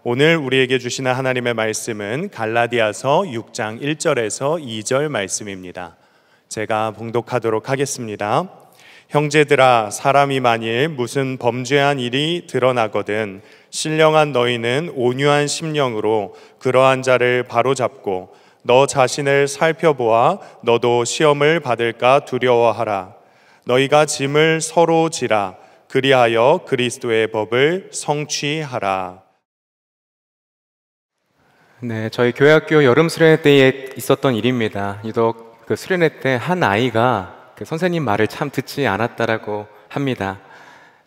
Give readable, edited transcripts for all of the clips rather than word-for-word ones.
오늘 우리에게 주시는 하나님의 말씀은 갈라디아서 6장 1절에서 2절 말씀입니다. 제가 봉독하도록 하겠습니다. 형제들아, 사람이 만일 무슨 범죄한 일이 드러나거든 신령한 너희는 온유한 심령으로 그러한 자를 바로잡고 너 자신을 살펴보아 너도 시험을 받을까 두려워하라. 너희가 짐을 서로 지라. 그리하여 그리스도의 법을 성취하라. 네, 저희 교회학교 여름 수련회 때에 있었던 일입니다. 유독 그 수련회 때 한 아이가 그 선생님 말을 참 듣지 않았다라고 합니다.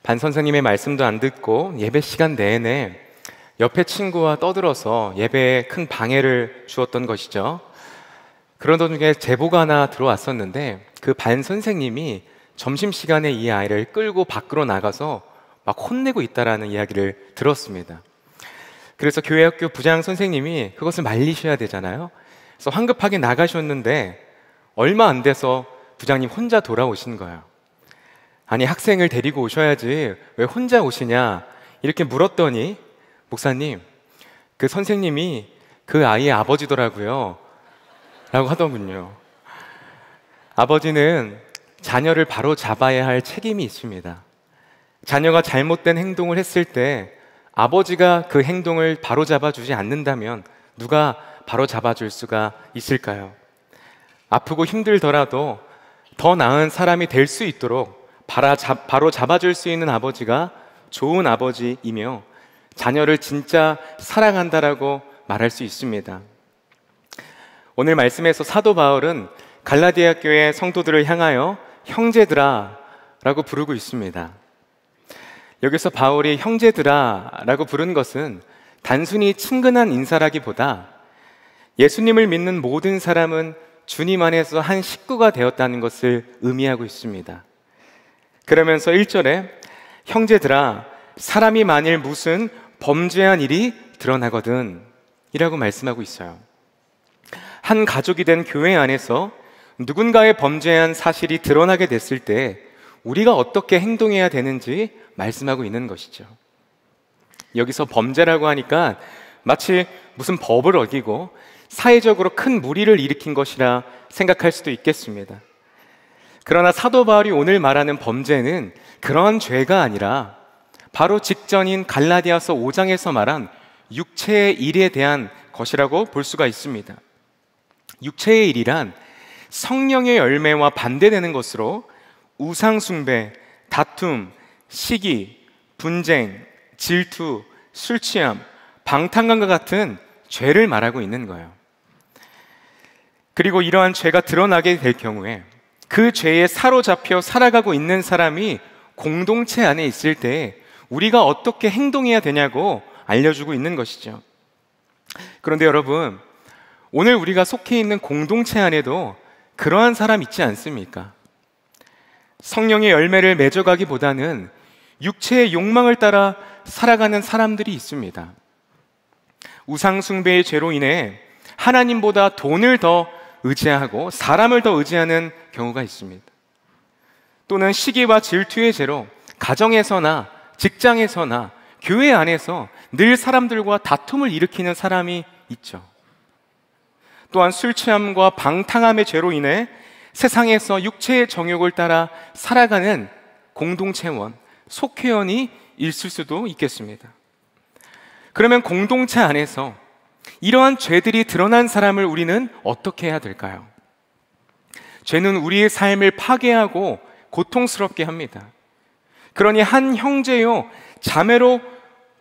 반 선생님의 말씀도 안 듣고 예배 시간 내내 옆에 친구와 떠들어서 예배에 큰 방해를 주었던 것이죠. 그러던 중에 제보가 하나 들어왔었는데 그 반 선생님이 점심시간에 이 아이를 끌고 밖으로 나가서 막 혼내고 있다라는 이야기를 들었습니다. 그래서 교회학교 부장 선생님이 그것을 말리셔야 되잖아요. 그래서 황급하게 나가셨는데 얼마 안 돼서 부장님 혼자 돌아오신 거예요. 아니, 학생을 데리고 오셔야지 왜 혼자 오시냐 이렇게 물었더니 목사님, 그 선생님이 그 아이의 아버지더라고요 라고 하더군요. 아버지는 자녀를 바로 잡아야 할 책임이 있습니다. 자녀가 잘못된 행동을 했을 때 아버지가 그 행동을 바로 잡아주지 않는다면 누가 바로 잡아줄 수가 있을까요? 아프고 힘들더라도 더 나은 사람이 될 수 있도록 바로 잡아줄 수 있는 아버지가 좋은 아버지이며 자녀를 진짜 사랑한다라고 말할 수 있습니다. 오늘 말씀에서 사도 바울은 갈라디아 교회 성도들을 향하여 형제들아 라고 부르고 있습니다. 여기서 바울이 형제들아 라고 부른 것은 단순히 친근한 인사라기보다 예수님을 믿는 모든 사람은 주님 안에서 한 식구가 되었다는 것을 의미하고 있습니다. 그러면서 1절에 형제들아, 사람이 만일 무슨 범죄한 일이 드러나거든 이라고 말씀하고 있어요. 한 가족이 된 교회 안에서 누군가의 범죄한 사실이 드러나게 됐을 때 우리가 어떻게 행동해야 되는지 말씀하고 있는 것이죠. 여기서 범죄라고 하니까 마치 무슨 법을 어기고 사회적으로 큰 무리를 일으킨 것이라 생각할 수도 있겠습니다. 그러나 사도 바울이 오늘 말하는 범죄는 그러한 죄가 아니라 바로 직전인 갈라디아서 5장에서 말한 육체의 일에 대한 것이라고 볼 수가 있습니다. 육체의 일이란 성령의 열매와 반대되는 것으로 우상숭배, 다툼, 시기, 분쟁, 질투, 술취함, 방탕감과 같은 죄를 말하고 있는 거예요. 그리고 이러한 죄가 드러나게 될 경우에 그 죄에 사로잡혀 살아가고 있는 사람이 공동체 안에 있을 때 우리가 어떻게 행동해야 되냐고 알려주고 있는 것이죠. 그런데 여러분, 오늘 우리가 속해 있는 공동체 안에도 그러한 사람 있지 않습니까? 성령의 열매를 맺어가기보다는 육체의 욕망을 따라 살아가는 사람들이 있습니다. 우상숭배의 죄로 인해 하나님보다 돈을 더 의지하고 사람을 더 의지하는 경우가 있습니다. 또는 시기와 질투의 죄로 가정에서나 직장에서나 교회 안에서 늘 사람들과 다툼을 일으키는 사람이 있죠. 또한 술 취함과 방탕함의 죄로 인해 세상에서 육체의 정욕을 따라 살아가는 공동체원, 속회원이 있을 수도 있겠습니다. 그러면 공동체 안에서 이러한 죄들이 드러난 사람을 우리는 어떻게 해야 될까요? 죄는 우리의 삶을 파괴하고 고통스럽게 합니다. 그러니 한 형제요 자매로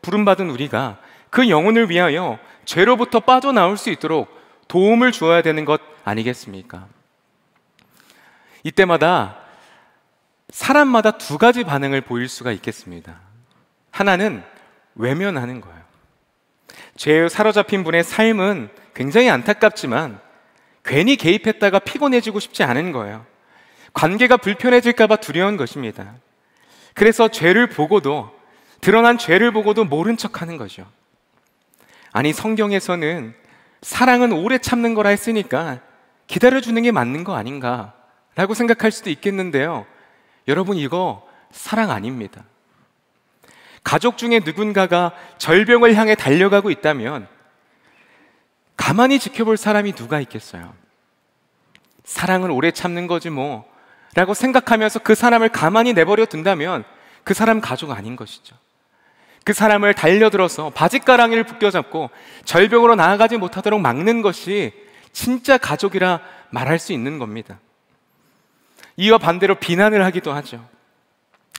부름받은 우리가 그 영혼을 위하여 죄로부터 빠져나올 수 있도록 도움을 주어야 되는 것 아니겠습니까? 이때마다 사람마다 두 가지 반응을 보일 수가 있겠습니다. 하나는 외면하는 거예요. 죄에 사로잡힌 분의 삶은 굉장히 안타깝지만 괜히 개입했다가 피곤해지고 싶지 않은 거예요. 관계가 불편해질까 봐 두려운 것입니다. 그래서 죄를 보고도, 드러난 죄를 보고도 모른 척하는 거죠. 아니, 성경에서는 사랑은 오래 참는 거라 했으니까 기다려주는 게 맞는 거 아닌가 라고 생각할 수도 있겠는데요, 여러분, 이거 사랑 아닙니다. 가족 중에 누군가가 절병을 향해 달려가고 있다면 가만히 지켜볼 사람이 누가 있겠어요? 사랑을 오래 참는 거지 뭐 라고 생각하면서 그 사람을 가만히 내버려 둔다면 그 사람 가족 아닌 것이죠. 그 사람을 달려들어서 바짓가랑이를 붙여잡고 절벽으로 나아가지 못하도록 막는 것이 진짜 가족이라 말할 수 있는 겁니다. 이와 반대로 비난을 하기도 하죠.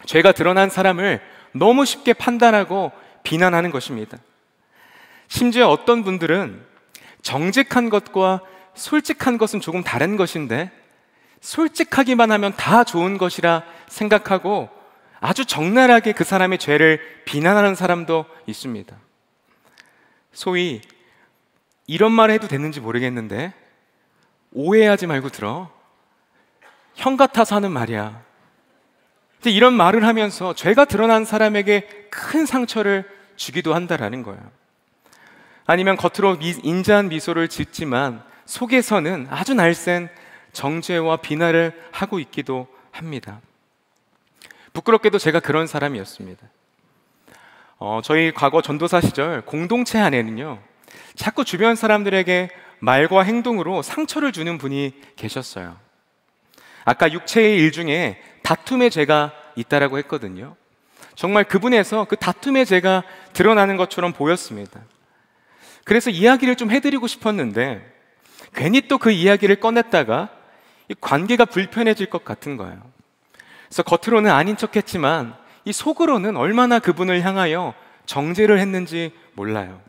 죄가 드러난 사람을 너무 쉽게 판단하고 비난하는 것입니다. 심지어 어떤 분들은 정직한 것과 솔직한 것은 조금 다른 것인데 솔직하기만 하면 다 좋은 것이라 생각하고 아주 적나라하게 그 사람의 죄를 비난하는 사람도 있습니다. 소위 이런 말을 해도 되는지 모르겠는데 오해하지 말고 들어. 형 같아서 하는 말이야. 이런 말을 하면서 죄가 드러난 사람에게 큰 상처를 주기도 한다라는 거예요. 아니면 겉으로 인자한 미소를 짓지만 속에서는 아주 날쌘 정죄와 비난을 하고 있기도 합니다. 부끄럽게도 제가 그런 사람이었습니다. 저희 과거 전도사 시절 공동체 안에는요, 자꾸 주변 사람들에게 말과 행동으로 상처를 주는 분이 계셨어요. 아까 육체의 일 중에 다툼의 죄가 있다라고 했거든요. 정말 그분에서 그 다툼의 죄가 드러나는 것처럼 보였습니다. 그래서 이야기를 좀 해드리고 싶었는데 괜히 또 그 이야기를 꺼냈다가 이 관계가 불편해질 것 같은 거예요. 그래서 겉으로는 아닌 척했지만 이 속으로는 얼마나 그분을 향하여 정죄를 했는지 몰라요.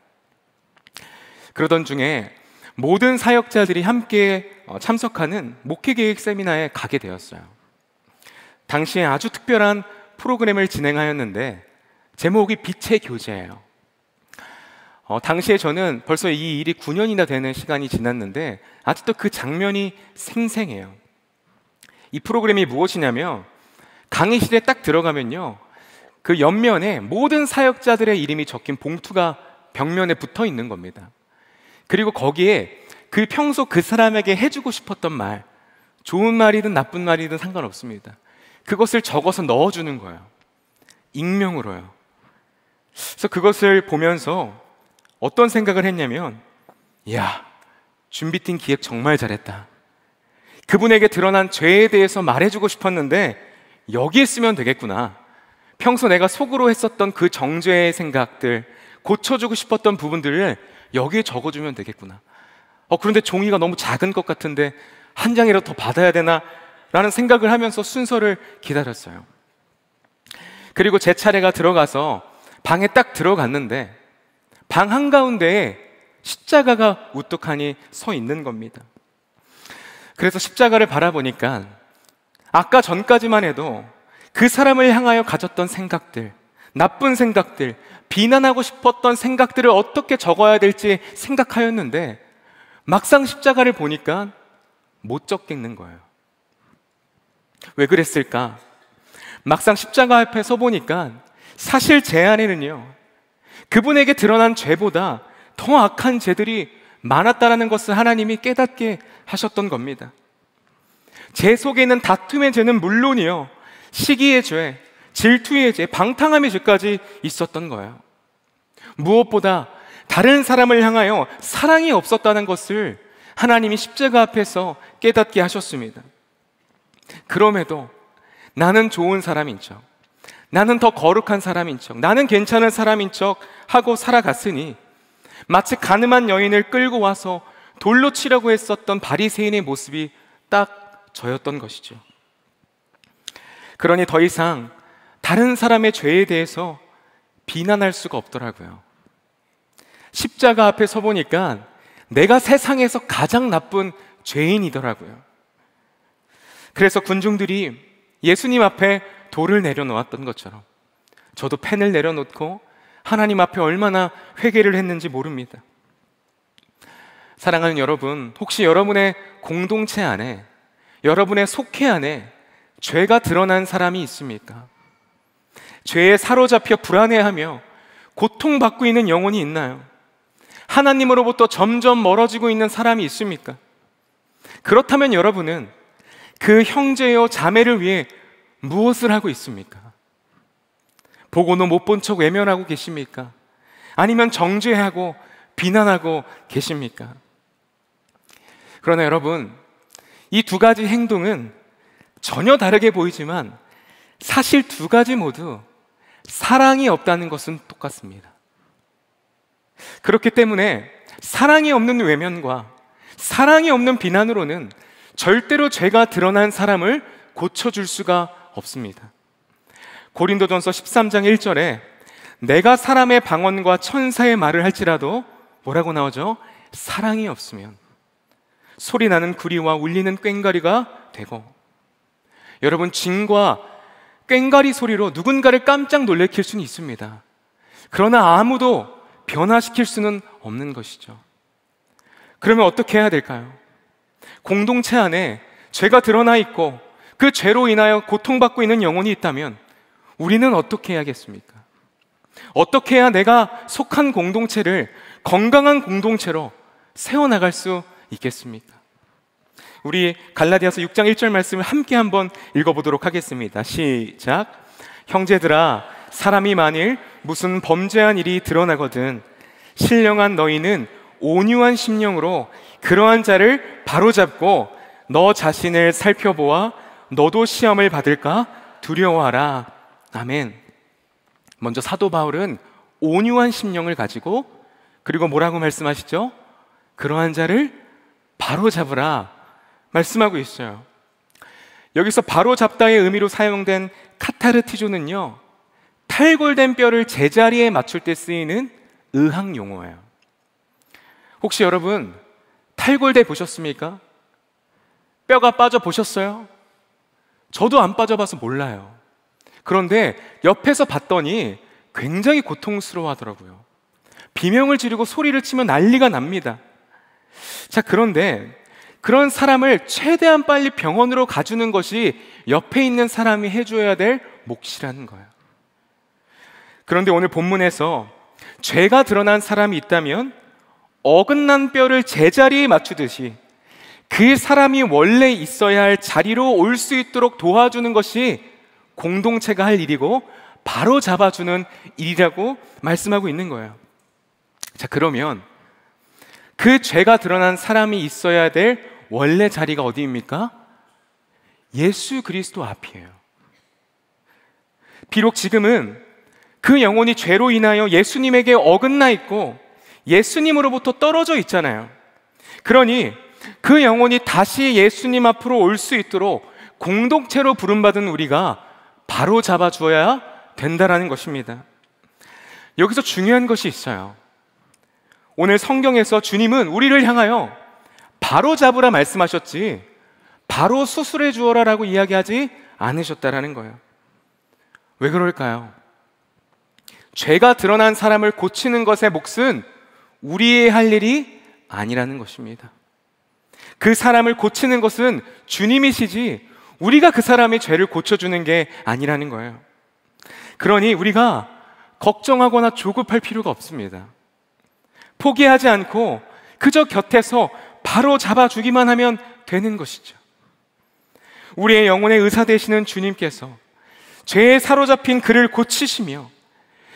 그러던 중에 모든 사역자들이 함께 참석하는 목회계획 세미나에 가게 되었어요. 당시에 아주 특별한 프로그램을 진행하였는데 제목이 빛의 교제예요. 당시에 저는 벌써 이 일이 9년이나 되는 시간이 지났는데 아직도 그 장면이 생생해요. 이 프로그램이 무엇이냐면 강의실에 딱 들어가면요, 그 옆면에 모든 사역자들의 이름이 적힌 봉투가 벽면에 붙어 있는 겁니다. 그리고 거기에 그 평소 그 사람에게 해주고 싶었던 말, 좋은 말이든 나쁜 말이든 상관없습니다. 그것을 적어서 넣어주는 거예요. 익명으로요. 그래서 그것을 보면서 어떤 생각을 했냐면, 이야, 준비팀 기획 정말 잘했다. 그분에게 드러난 죄에 대해서 말해주고 싶었는데 여기에 쓰면 되겠구나. 평소 내가 속으로 했었던 그 정죄의 생각들, 고쳐주고 싶었던 부분들을 여기에 적어주면 되겠구나. 그런데 종이가 너무 작은 것 같은데 한 장이라도 더 받아야 되나? 라는 생각을 하면서 순서를 기다렸어요. 그리고 제 차례가 들어가서 방에 딱 들어갔는데 방 한가운데에 십자가가 우뚝하니 서 있는 겁니다. 그래서 십자가를 바라보니까 아까 전까지만 해도 그 사람을 향하여 가졌던 생각들, 나쁜 생각들, 비난하고 싶었던 생각들을 어떻게 적어야 될지 생각하였는데 막상 십자가를 보니까 못 적겠는 거예요. 왜 그랬을까? 막상 십자가 앞에 서 보니까 사실 제 안에는요, 그분에게 드러난 죄보다 더 악한 죄들이 많았다라는 것을 하나님이 깨닫게 하셨던 겁니다. 제 속에 있는 다툼의 죄는 물론이요, 시기의 죄, 질투의 죄, 방탕함의 죄까지 있었던 거예요. 무엇보다 다른 사람을 향하여 사랑이 없었다는 것을 하나님이 십자가 앞에서 깨닫게 하셨습니다. 그럼에도 나는 좋은 사람인 척, 나는 더 거룩한 사람인 척, 나는 괜찮은 사람인 척 하고 살아갔으니 마치 가늠한 여인을 끌고 와서 돌로 치려고 했었던 바리새인의 모습이 딱 저였던 것이죠. 그러니 더 이상 다른 사람의 죄에 대해서 비난할 수가 없더라고요. 십자가 앞에 서 보니까 내가 세상에서 가장 나쁜 죄인이더라고요. 그래서 군중들이 예수님 앞에 돌을 내려놓았던 것처럼 저도 펜을 내려놓고 하나님 앞에 얼마나 회개를 했는지 모릅니다. 사랑하는 여러분, 혹시 여러분의 공동체 안에, 여러분의 속회 안에 죄가 드러난 사람이 있습니까? 죄에 사로잡혀 불안해하며 고통받고 있는 영혼이 있나요? 하나님으로부터 점점 멀어지고 있는 사람이 있습니까? 그렇다면 여러분은 그 형제요 자매를 위해 무엇을 하고 있습니까? 보고도 못 본 척 외면하고 계십니까? 아니면 정죄하고 비난하고 계십니까? 그러나 여러분, 이 두 가지 행동은 전혀 다르게 보이지만 사실 두 가지 모두 사랑이 없다는 것은 똑같습니다. 그렇기 때문에 사랑이 없는 외면과 사랑이 없는 비난으로는 절대로 죄가 드러난 사람을 고쳐줄 수가 없습니다. 고린도전서 13장 1절에 내가 사람의 방언과 천사의 말을 할지라도 뭐라고 나오죠? 사랑이 없으면 소리나는 구리와 울리는 꽹과리가 되고, 여러분, 징과 꽹과리 소리로 누군가를 깜짝 놀래킬 수는 있습니다. 그러나 아무도 변화시킬 수는 없는 것이죠. 그러면 어떻게 해야 될까요? 공동체 안에 죄가 드러나 있고 그 죄로 인하여 고통받고 있는 영혼이 있다면 우리는 어떻게 해야겠습니까? 어떻게 해야 내가 속한 공동체를 건강한 공동체로 세워나갈 수 있겠습니까? 우리 갈라디아서 6장 1절 말씀을 함께 한번 읽어보도록 하겠습니다. 시작. 형제들아, 사람이 만일 무슨 범죄한 일이 드러나거든 신령한 너희는 온유한 심령으로 그러한 자를 바로잡고 너 자신을 살펴보아 너도 시험을 받을까 두려워하라. 아멘. 먼저 사도 바울은 온유한 심령을 가지고, 그리고 뭐라고 말씀하시죠? 그러한 자를 바로잡으라 말씀하고 있어요. 여기서 바로잡다의 의미로 사용된 카타르티조는요, 탈골된 뼈를 제자리에 맞출 때 쓰이는 의학 용어예요. 혹시 여러분 탈골돼 보셨습니까? 뼈가 빠져 보셨어요? 저도 안 빠져봐서 몰라요. 그런데 옆에서 봤더니 굉장히 고통스러워 하더라고요. 비명을 지르고 소리를 치면 난리가 납니다. 자, 그런데 그런 사람을 최대한 빨리 병원으로 가주는 것이 옆에 있는 사람이 해줘야 될 몫이라는 거예요. 그런데 오늘 본문에서 죄가 드러난 사람이 있다면 어긋난 뼈를 제자리에 맞추듯이 그 사람이 원래 있어야 할 자리로 올 수 있도록 도와주는 것이 공동체가 할 일이고 바로 잡아주는 일이라고 말씀하고 있는 거예요. 자, 그러면 그 죄가 드러난 사람이 있어야 될 원래 자리가 어디입니까? 예수 그리스도 앞이에요. 비록 지금은 그 영혼이 죄로 인하여 예수님에게 어긋나 있고 예수님으로부터 떨어져 있잖아요. 그러니 그 영혼이 다시 예수님 앞으로 올 수 있도록 공동체로 부름받은 우리가 바로 잡아주어야 된다라는 것입니다. 여기서 중요한 것이 있어요. 오늘 성경에서 주님은 우리를 향하여 바로 잡으라 말씀하셨지 바로 수술해 주어라 라고 이야기하지 않으셨다라는 거예요. 왜 그럴까요? 죄가 드러난 사람을 고치는 것의 몫은 우리의 할 일이 아니라는 것입니다. 그 사람을 고치는 것은 주님이시지 우리가 그 사람의 죄를 고쳐주는 게 아니라는 거예요. 그러니 우리가 걱정하거나 조급할 필요가 없습니다. 포기하지 않고 그저 곁에서 바로 잡아주기만 하면 되는 것이죠. 우리의 영혼의 의사 되시는 주님께서 죄에 사로잡힌 그를 고치시며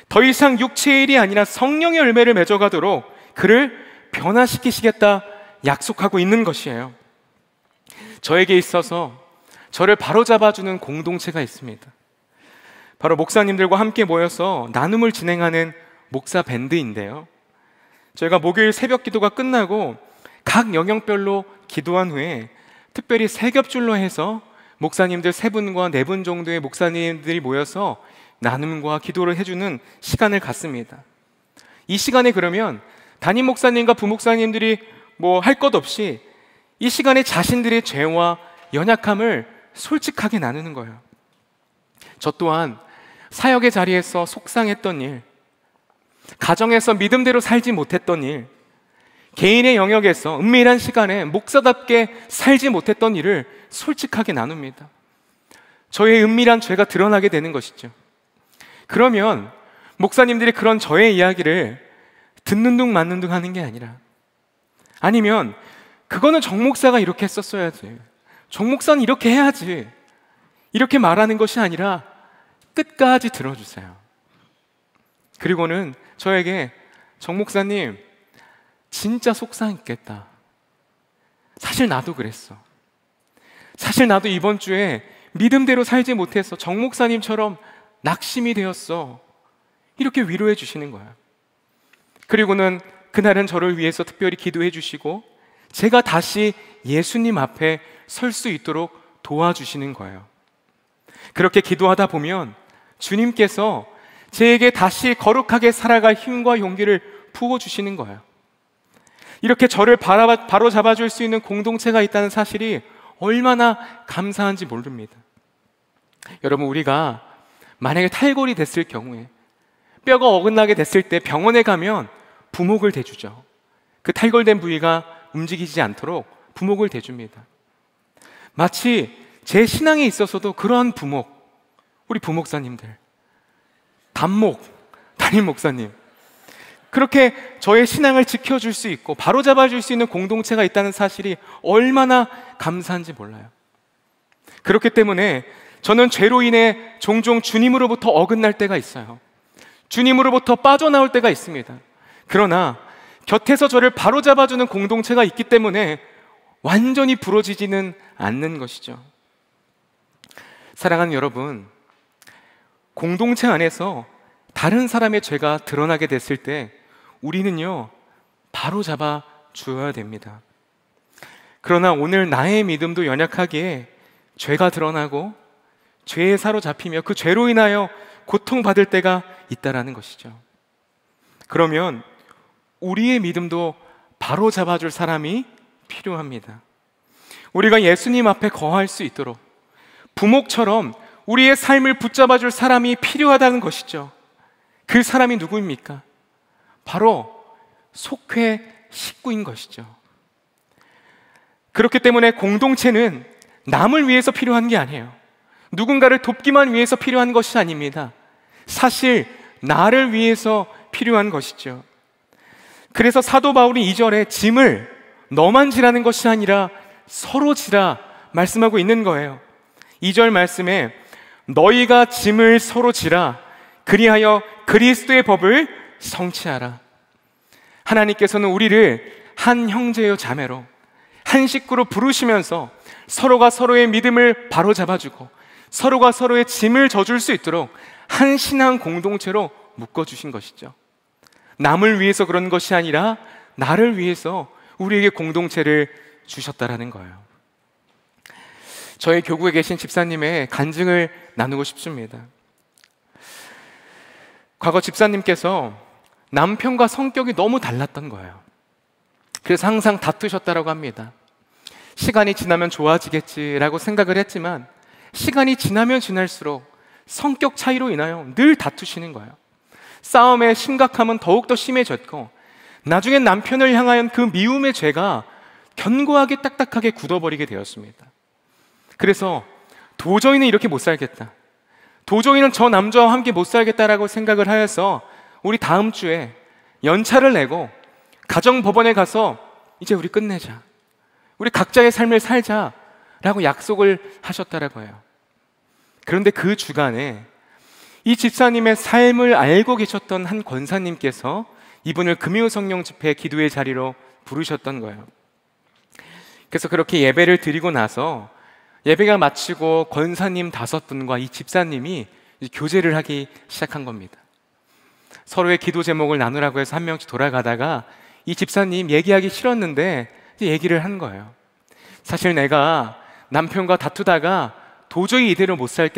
더 이상 육체의 일이 아니라 성령의 열매를 맺어가도록 그를 변화시키시겠다 약속하고 있는 것이에요. 저에게 있어서 저를 바로잡아주는 공동체가 있습니다. 바로 목사님들과 함께 모여서 나눔을 진행하는 목사 밴드인데요, 저희가 목요일 새벽 기도가 끝나고 각 영역별로 기도한 후에 특별히 세 겹줄로 해서 목사님들 3분과 4분 정도의 목사님들이 모여서 나눔과 기도를 해주는 시간을 갖습니다. 이 시간에 그러면 담임 목사님과 부목사님들이 뭐 할 것 없이 이 시간에 자신들의 죄와 연약함을 솔직하게 나누는 거예요. 저 또한 사역의 자리에서 속상했던 일, 가정에서 믿음대로 살지 못했던 일, 개인의 영역에서 은밀한 시간에 목사답게 살지 못했던 일을 솔직하게 나눕니다. 저의 은밀한 죄가 드러나게 되는 것이죠. 그러면 목사님들이 그런 저의 이야기를 듣는 둥 맞는 둥 하는 게 아니라, 아니면 그거는 정 목사가 이렇게 했었어야지, 정 목사는 이렇게 해야지, 이렇게 말하는 것이 아니라 끝까지 들어주세요. 그리고는 저에게 정 목사님, 진짜 속상했겠다. 사실 나도 그랬어. 사실 나도 이번 주에 믿음대로 살지 못해서 정 목사님처럼 낙심이 되었어. 이렇게 위로해 주시는 거예요. 그리고는 그날은 저를 위해서 특별히 기도해 주시고 제가 다시 예수님 앞에 설 수 있도록 도와주시는 거예요. 그렇게 기도하다 보면 주님께서 제게 다시 거룩하게 살아갈 힘과 용기를 부어주시는 거예요. 이렇게 저를 바로 잡아줄 수 있는 공동체가 있다는 사실이 얼마나 감사한지 모릅니다. 여러분, 우리가 만약에 탈골이 됐을 경우에, 뼈가 어긋나게 됐을 때 병원에 가면 부목을 대주죠. 그 탈골된 부위가 움직이지 않도록 부목을 대줍니다. 마치 제 신앙에 있어서도 그러한 부목, 우리 부목사님들, 담임 목사님, 그렇게 저의 신앙을 지켜줄 수 있고 바로잡아줄 수 있는 공동체가 있다는 사실이 얼마나 감사한지 몰라요. 그렇기 때문에 저는 죄로 인해 종종 주님으로부터 어긋날 때가 있어요. 주님으로부터 빠져나올 때가 있습니다. 그러나 곁에서 저를 바로잡아주는 공동체가 있기 때문에 완전히 부러지지는 않는 것이죠. 사랑하는 여러분, 공동체 안에서 다른 사람의 죄가 드러나게 됐을 때 우리는요, 바로잡아 주어야 됩니다. 그러나 오늘 나의 믿음도 연약하기에 죄가 드러나고 죄에 사로잡히며 그 죄로 인하여 고통받을 때가 있다라는 것이죠. 그러면 우리의 믿음도 바로잡아줄 사람이 필요합니다. 우리가 예수님 앞에 거할 수 있도록 부목처럼 우리의 삶을 붙잡아줄 사람이 필요하다는 것이죠. 그 사람이 누구입니까? 바로 속회 식구인 것이죠. 그렇기 때문에 공동체는 남을 위해서 필요한 게 아니에요. 누군가를 돕기만 위해서 필요한 것이 아닙니다. 사실 나를 위해서 필요한 것이죠. 그래서 사도 바울이 2절에 짐을 너만 지라는 것이 아니라 서로 지라 말씀하고 있는 거예요. 2절 말씀에 너희가 짐을 서로 지라 그리하여 그리스도의 법을 성취하라. 하나님께서는 우리를 한 형제요 자매로, 한 식구로 부르시면서 서로가 서로의 믿음을 바로잡아주고 서로가 서로의 짐을 져줄 수 있도록 한 신앙 공동체로 묶어주신 것이죠. 남을 위해서 그런 것이 아니라 나를 위해서 우리에게 공동체를 주셨다라는 거예요. 저희 교구에 계신 집사님의 간증을 나누고 싶습니다. 과거 집사님께서 남편과 성격이 너무 달랐던 거예요. 그래서 항상 다투셨다고 합니다. 시간이 지나면 좋아지겠지라고 생각을 했지만 시간이 지나면 지날수록 성격 차이로 인하여 늘 다투시는 거예요. 싸움의 심각함은 더욱더 심해졌고 나중엔 남편을 향한 그 미움의 죄가 견고하게 딱딱하게 굳어버리게 되었습니다. 그래서 도저히는 이렇게 못 살겠다, 도저히는 저 남자와 함께 못 살겠다라고 생각을 하여서 우리 다음 주에 연차를 내고 가정법원에 가서 이제 우리 끝내자, 우리 각자의 삶을 살자라고 약속을 하셨다라고 해요. 그런데 그 주간에 이 집사님의 삶을 알고 계셨던 한 권사님께서 이분을 금요성령 집회 기도의 자리로 부르셨던 거예요. 그래서 그렇게 예배를 드리고 나서 예배가 마치고 권사님 5분과 이 집사님이 교제를 하기 시작한 겁니다. 서로의 기도 제목을 나누라고 해서 한 명씩 돌아가다가 이 집사님 얘기하기 싫었는데 얘기를 한 거예요. 사실 내가 남편과 다투다가 도저히 이대로 못 살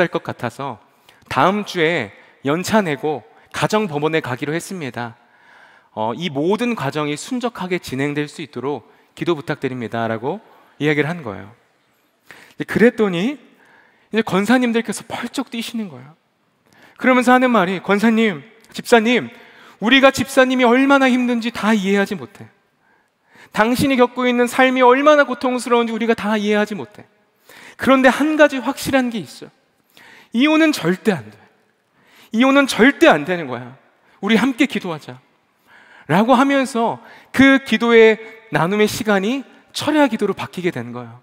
것 같아서 다음 주에 연차 내고 가정법원에 가기로 했습니다. 이 모든 과정이 순적하게 진행될 수 있도록 기도 부탁드립니다 라고 이야기를 한 거예요. 그랬더니 이제 권사님들께서 펄쩍 뛰시는 거예요. 그러면서 하는 말이, 권사님, 집사님, 우리가 집사님이 얼마나 힘든지 다 이해하지 못해. 당신이 겪고 있는 삶이 얼마나 고통스러운지 우리가 다 이해하지 못해. 그런데 한 가지 확실한 게 있어. 이혼은 절대 안 돼. 이혼은 절대 안 되는 거야. 우리 함께 기도하자 라고 하면서 그 기도의 나눔의 시간이 철야 기도로 바뀌게 된 거예요.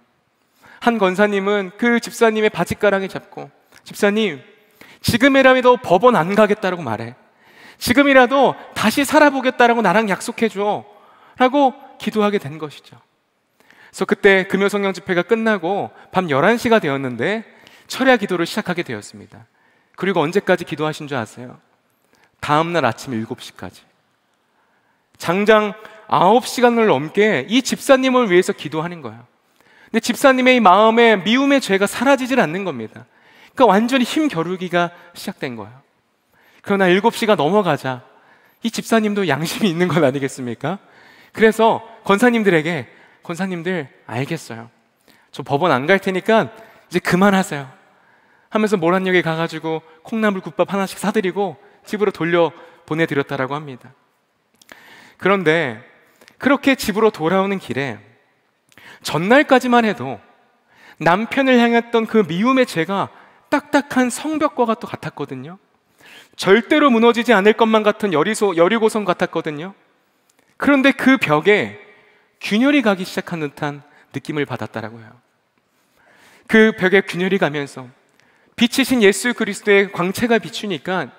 한 권사님은 그 집사님의 바짓가랑이 잡고, 집사님, 지금이라도 법원 안 가겠다라고 말해. 지금이라도 다시 살아보겠다라고 나랑 약속해줘 라고 기도하게 된 것이죠. 그래서 그때 금요성령 집회가 끝나고 밤 11시가 되었는데 철야 기도를 시작하게 되었습니다. 그리고 언제까지 기도하신 줄 아세요? 다음날 아침 7시까지. 장장 9시간을 넘게 이 집사님을 위해서 기도하는 거예요. 근데 집사님의 이 마음에 미움의 죄가 사라지질 않는 겁니다. 그러니까 완전히 힘겨루기가 시작된 거예요. 그러나 7시가 넘어가자 이 집사님도 양심이 있는 건 아니겠습니까? 그래서 권사님들에게, 권사님들 알겠어요, 저 법원 안 갈 테니까 이제 그만하세요 하면서 모란역에 가가지고 콩나물 국밥 하나씩 사드리고 집으로 돌려 보내드렸다라고 합니다. 그런데 그렇게 집으로 돌아오는 길에 전날까지만 해도 남편을 향했던 그 미움의 죄가 딱딱한 성벽과 또 같았거든요. 절대로 무너지지 않을 것만 같은 여리고성 같았거든요. 그런데 그 벽에 균열이 가기 시작한 듯한 느낌을 받았다라고 해요. 그 벽에 균열이 가면서 빛이신 예수 그리스도의 광채가 비추니까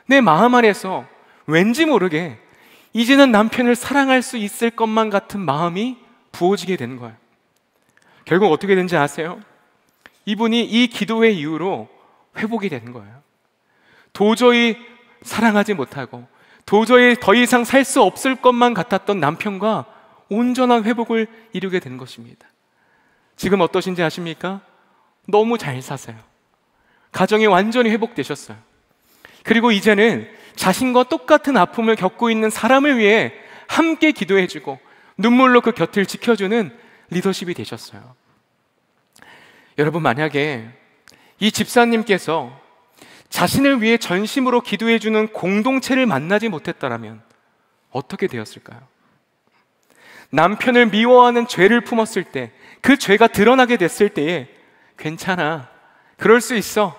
내 마음 안에서 왠지 모르게 이제는 남편을 사랑할 수 있을 것만 같은 마음이 부어지게 된 거예요. 결국 어떻게 된지 아세요? 이분이 이 기도의 이후로 회복이 되는 거예요. 도저히 사랑하지 못하고 도저히 더 이상 살 수 없을 것만 같았던 남편과 온전한 회복을 이루게 된 것입니다. 지금 어떠신지 아십니까? 너무 잘 사세요. 가정이 완전히 회복되셨어요. 그리고 이제는 자신과 똑같은 아픔을 겪고 있는 사람을 위해 함께 기도해주고 눈물로 그 곁을 지켜주는 리더십이 되셨어요. 여러분, 만약에 이 집사님께서 자신을 위해 전심으로 기도해주는 공동체를 만나지 못했다면 어떻게 되었을까요? 남편을 미워하는 죄를 품었을 때, 그 죄가 드러나게 됐을 때에 괜찮아, 그럴 수 있어,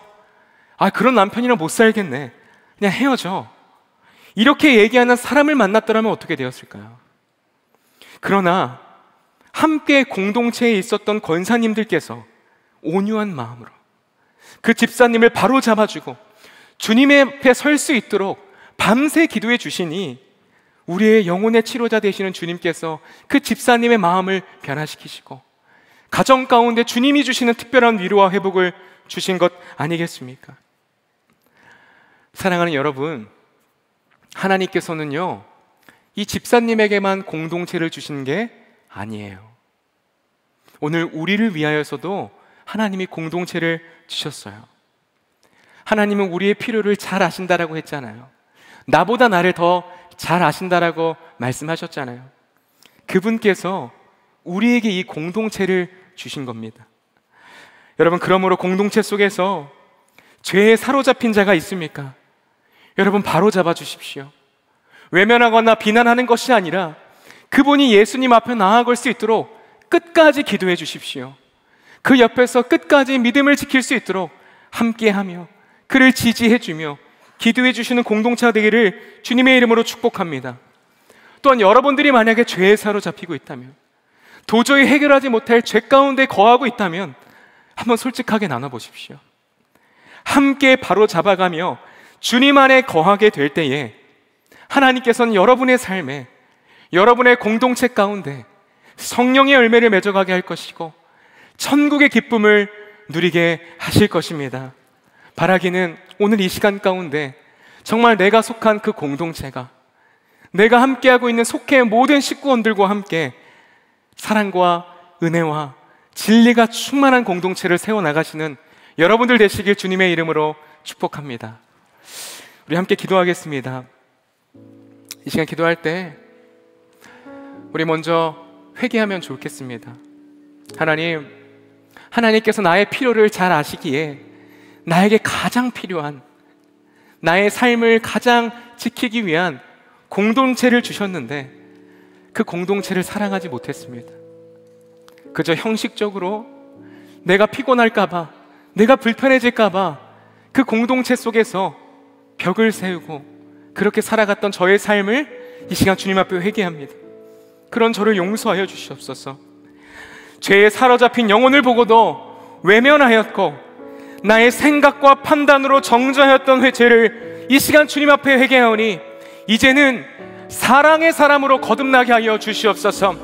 그런 남편이랑 못 살겠네, 그냥 헤어져, 이렇게 얘기하는 사람을 만났더라면 어떻게 되었을까요? 그러나 함께 공동체에 있었던 권사님들께서 온유한 마음으로 그 집사님을 바로 잡아주고 주님의 앞에 설 수 있도록 밤새 기도해 주시니 우리의 영혼의 치료자 되시는 주님께서 그 집사님의 마음을 변화시키시고 가정 가운데 주님이 주시는 특별한 위로와 회복을 주신 것 아니겠습니까? 사랑하는 여러분, 하나님께서는요, 이 집사님에게만 공동체를 주신 게 아니에요. 오늘 우리를 위하여서도 하나님이 공동체를 주셨어요. 하나님은 우리의 필요를 잘 아신다라고 했잖아요. 나보다 나를 더 잘 아신다라고 말씀하셨잖아요. 그분께서 우리에게 이 공동체를 주신 겁니다. 여러분, 그러므로 공동체 속에서 죄에 사로잡힌 자가 있습니까? 여러분, 바로 잡아 주십시오. 외면하거나 비난하는 것이 아니라 그분이 예수님 앞에 나아갈 수 있도록 끝까지 기도해 주십시오. 그 옆에서 끝까지 믿음을 지킬 수 있도록 함께하며 그를 지지해 주며 기도해 주시는 공동체가 되기를 주님의 이름으로 축복합니다. 또한 여러분들이 만약에 죄에 사로잡히고 있다면, 도저히 해결하지 못할 죄 가운데 거하고 있다면 한번 솔직하게 나눠보십시오. 함께 바로 잡아가며 주님 안에 거하게 될 때에 하나님께서는 여러분의 삶에, 여러분의 공동체 가운데 성령의 열매를 맺어가게 할 것이고 천국의 기쁨을 누리게 하실 것입니다. 바라기는 오늘 이 시간 가운데 정말 내가 속한 그 공동체가, 내가 함께하고 있는 속해 모든 식구원들과 함께 사랑과 은혜와 진리가 충만한 공동체를 세워나가시는 여러분들 되시길 주님의 이름으로 축복합니다. 우리 함께 기도하겠습니다. 이 시간 기도할 때 우리 먼저 회개하면 좋겠습니다. 하나님께서 나의 필요를 잘 아시기에 나에게 가장 필요한, 나의 삶을 가장 지키기 위한 공동체를 주셨는데 그 공동체를 사랑하지 못했습니다. 그저 형식적으로 내가 피곤할까봐, 내가 불편해질까봐 그 공동체 속에서 벽을 세우고 그렇게 살아갔던 저의 삶을 이 시간 주님 앞에 회개합니다. 그런 저를 용서하여 주시옵소서. 죄에 사로잡힌 영혼을 보고도 외면하였고 나의 생각과 판단으로 정죄하였던 죄를 이 시간 주님 앞에 회개하오니 이제는 사랑의 사람으로 거듭나게 하여 주시옵소서.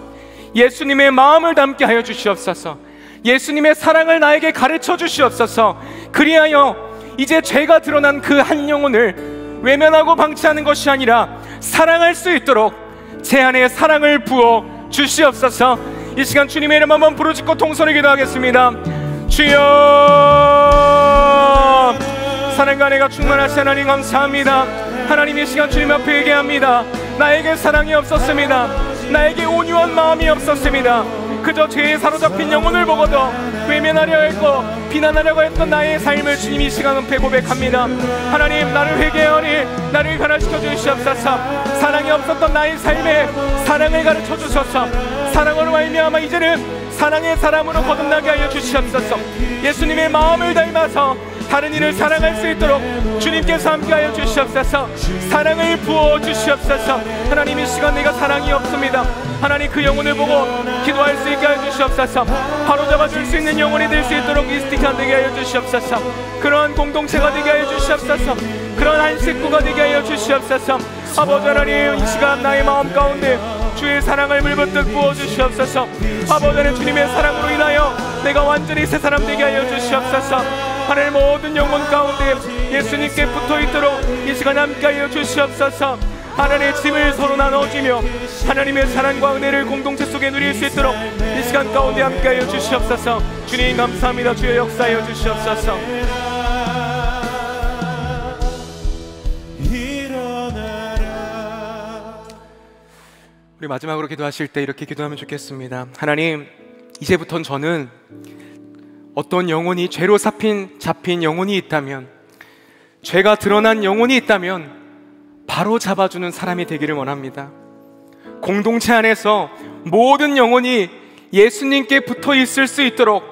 예수님의 마음을 담게 하여 주시옵소서. 예수님의 사랑을 나에게 가르쳐 주시옵소서. 그리하여 이제 죄가 드러난 그 한 영혼을 외면하고 방치하는 것이 아니라 사랑할 수 있도록 제 안에 사랑을 부어 주시옵소서. 이 시간 주님의 이름 한번 부르짖고 통성을 기도하겠습니다. 주여, 사랑과 은혜가 충만하신 하나님 감사합니다. 하나님, 이 시간 주님 앞에 얘기합니다. 나에게 사랑이 없었습니다. 나에게 온유한 마음이 없었습니다. 그저 죄에 사로잡힌 영혼을 보고도 외면하려 했고 비난하려고 했던 나의 삶을 주님 이 시간 은폐 고백합니다. 하나님, 나를 회개하니 나를 변화시켜 주시옵소서. 사랑이 없었던 나의 삶에 사랑을 가르쳐 주셔서 사랑으로 말미암아 이제는 사랑의 사람으로 거듭나게 하여 주시옵소서. 예수님의 마음을 닮아서 다른 이를 사랑할 수 있도록 주님께서 함께하여 주시옵소서. 사랑을 부어 주시옵소서. 하나님, 이 시간 내가 사랑이 없습니다. 하나님, 그 영혼을 보고 기도할 수 있게 하여 주시옵소서. 바로잡아 줄 수 있는 영혼이 될 수 있도록 미스틱한 되게 하여 주시옵소서. 그러한 공동체가 되게 하여 주시옵소서. 그런 한 식구가 되게 하여 주시옵소서. 아버지 하나님, 이 시간 나의 마음 가운데 주의 사랑을 물붓듯 부어주시옵소서. 아버지 하나님, 주님의 사랑으로 인하여 내가 완전히 새 사람 되게 하여 주시옵소서. 하나님, 모든 영혼 가운데 예수님께 붙어있도록 이 시간 함께하여 주시옵소서. 하나님의 짐을 서로 나눠주며 하나님의 사랑과 은혜를 공동체 속에 누릴 수 있도록 이 시간 가운데 함께하여 주시옵소서. 주님 감사합니다. 주의 역사하여 주시옵소서. 우리 마지막으로 기도하실 때 이렇게 기도하면 좋겠습니다. 하나님, 이제부터는 저는 어떤 영혼이 죄로 잡힌 영혼이 있다면, 죄가 드러난 영혼이 있다면 바로 잡아주는 사람이 되기를 원합니다. 공동체 안에서 모든 영혼이 예수님께 붙어 있을 수 있도록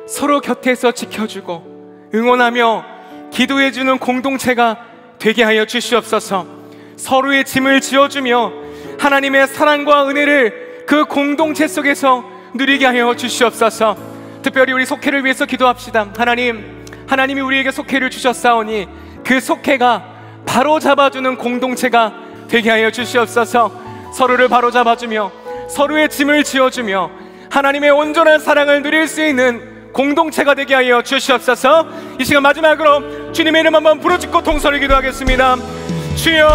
서로 곁에서 지켜주고 응원하며 기도해주는 공동체가 되게 하여 주시옵소서. 서로의 짐을 지어주며 하나님의 사랑과 은혜를 그 공동체 속에서 누리게 하여 주시옵소서. 특별히 우리 속회를 위해서 기도합시다. 하나님, 하나님이 우리에게 속회를 주셨사오니 그 속회가 바로 잡아주는 공동체가 되게 하여 주시옵소서. 서로를 바로 잡아주며 서로의 짐을 지어주며 하나님의 온전한 사랑을 누릴 수 있는 공동체가 되게 하여 주시옵소서. 이 시간 마지막으로 주님의 이름 한번 부르짖고 통성을 기도하겠습니다. 주여,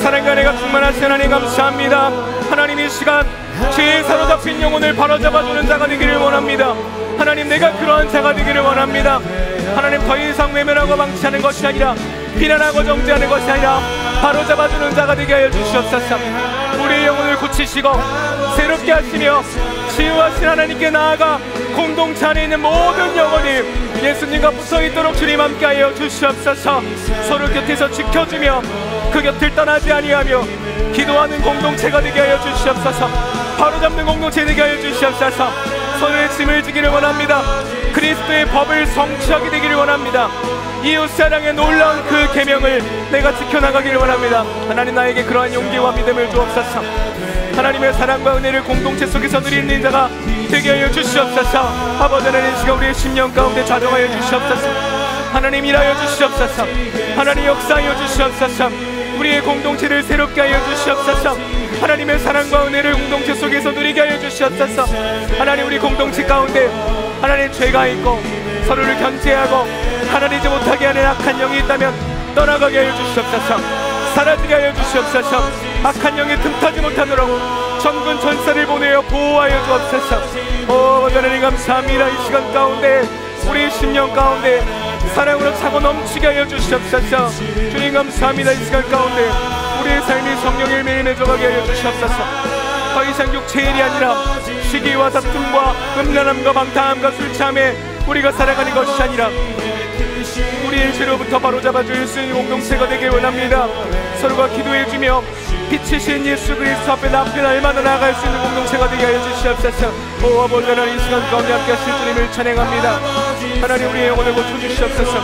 사랑과 은혜가 충만하신 하나님 감사합니다. 하나님, 이 시간 죄에 사로잡힌 영혼을 바로잡아주는 자가 되기를 원합니다. 하나님, 내가 그러한 자가 되기를 원합니다. 하나님, 더 이상 외면하고 방치하는 것이 아니라 비난하고 정죄하는 것이 아니라 바로잡아주는 자가 되게 하여 주시옵소서. 우리의 영혼을 고치시고 새롭게 하시며 치유하신 하나님께 나아가 공동체 안에 있는 모든 영혼이 예수님과 붙어있도록 주님 함께하여 주시옵소서. 서로 곁에서 지켜주며 그 곁을 떠나지 아니하며 기도하는 공동체가 되게 하여 주시옵소서. 바로잡는 공동체 되게 하여 주시옵소서. 서로의 짐을 지기를 원합니다. 그리스도의 법을 성취하게 되기를 원합니다. 이웃사랑의 놀라운 그 계명을 내가 지켜나가기를 원합니다. 하나님, 나에게 그러한 용기와 믿음을 주옵소서. 하나님의 사랑과 은혜를 공동체 속에서 누리는 자가 되게 하여 주시옵소서. 아버지 하나님, 시간 우리의 심령 가운데 좌정하여 주시옵소서. 하나님, 일하여 주시옵소서. 하나님, 역사하여 주시옵소서. 우리의 공동체를 새롭게 하여 주시옵소서. 하나님의 사랑과 은혜를 공동체 속에서 누리게 하여 주시옵소서. 하나님, 우리 공동체 가운데 하나님 죄가 있고 서로를 견제하고 하나님이지 못하게 하는 악한 영이 있다면 떠나가게 하여 주시옵소서. 사라지게 하여 주시옵소서. 악한 영에 틈타지 못하도록 전군 전사를 보내어 보호하여 주옵소서. 오 하나님 감사합니다. 이 시간 가운데 우리 심령 가운데 사랑으로 차고 넘치게 하여 주시옵소서. 주님 감사합니다. 이 시간 가운데 우리의 삶이 성령의 매임에 들어가게 하여 주시옵소서. 더 이상 육체의 일이 아니라 시기와 다툼과 음란함과 방탕함과 술취함에 우리가 살아가는 것이 아니라 우리의 죄로부터 바로잡아줄 수 있는 공동체가 되길 원합니다. 서로가 기도해주며 빛이신 예수 그리스도 앞에 날마다 나아갈 수 있는 공동체가 되게 하여 주시옵소서. 오 아버지 하나님, 이 시간 가운데 함께 하실 주님을 찬양합니다. 하나님, 우리의 영혼을 고쳐주시옵소서.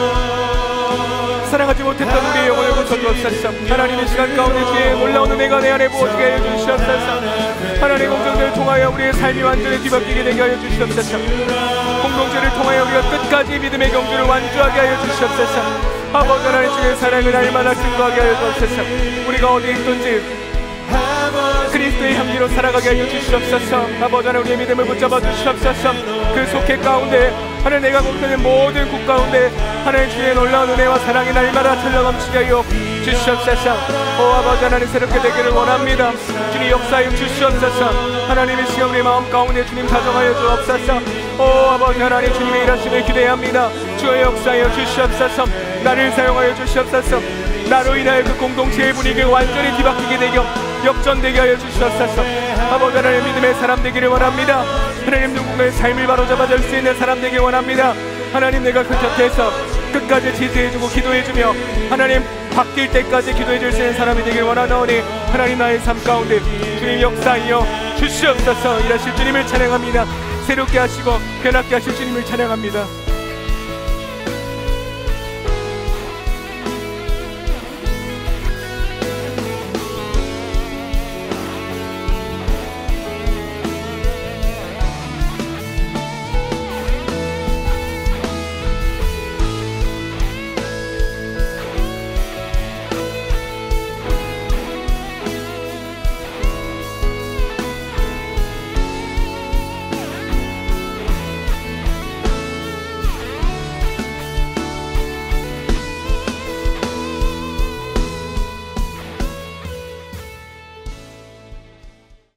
사랑하지 못했던 우리의 영혼을 고쳐주옵소서. 하나님의 시간 가운데 주의 놀라운 은혜가 내 안에 부어지게 하여 주시옵소서. 하나님의 공동체를 통하여 우리의 삶이 완전히 뒤바뀌게 되게 하여 주시옵소서. 공동체를 통하여 우리가 끝까지 믿음의 경주를 완주하게 하여 주시옵소서. 아버지 하나님 주의 사랑을 날마다 증거하게 하여 주옵소서. 우리가 어디 있든지 그리스도의 향기로 살아가게 하여 주시옵소서. 아버지 하나님 우리의 믿음을 붙잡아 주시옵소서. 그 속해 가운데 하나님 내가 공동체의 모든 곳 가운데 하나님 주의 놀라운 은혜와 사랑이 날마다 흘러 넘치게 하여 주시옵소서. 오 아버지 하나님 새롭게 되기를 원합니다. 주님 역사하여 주시옵소서. 하나님의 시간 우리 마음 가운데 주님 가정하여 주옵소서. 오 아버지 하나님 주님의 일하심을 기대합니다. 주의 역사하여 주시옵소서. 나를 사용하여 주시옵소서. 나로 인하여 그 공동체의 분위기가 완전히 뒤바뀌게 되며 역전되게 하여 주시옵소서. 아버지 하나님 믿음의 사람 되기를 원합니다. 하나님 누군가의 삶을 바로잡아 줄 수 있는 사람 되기를 원합니다. 하나님 내가 그 곁에서 끝까지 지지해주고 기도해주며 하나님 바뀔 때까지 기도해줄 수 있는 사람이 되기를 원하나오니 하나님 나의 삶 가운데 주님 역사하여 주시옵소서. 일하실 주님을 찬양합니다. 새롭게 하시고 변하게 하실 주님을 찬양합니다.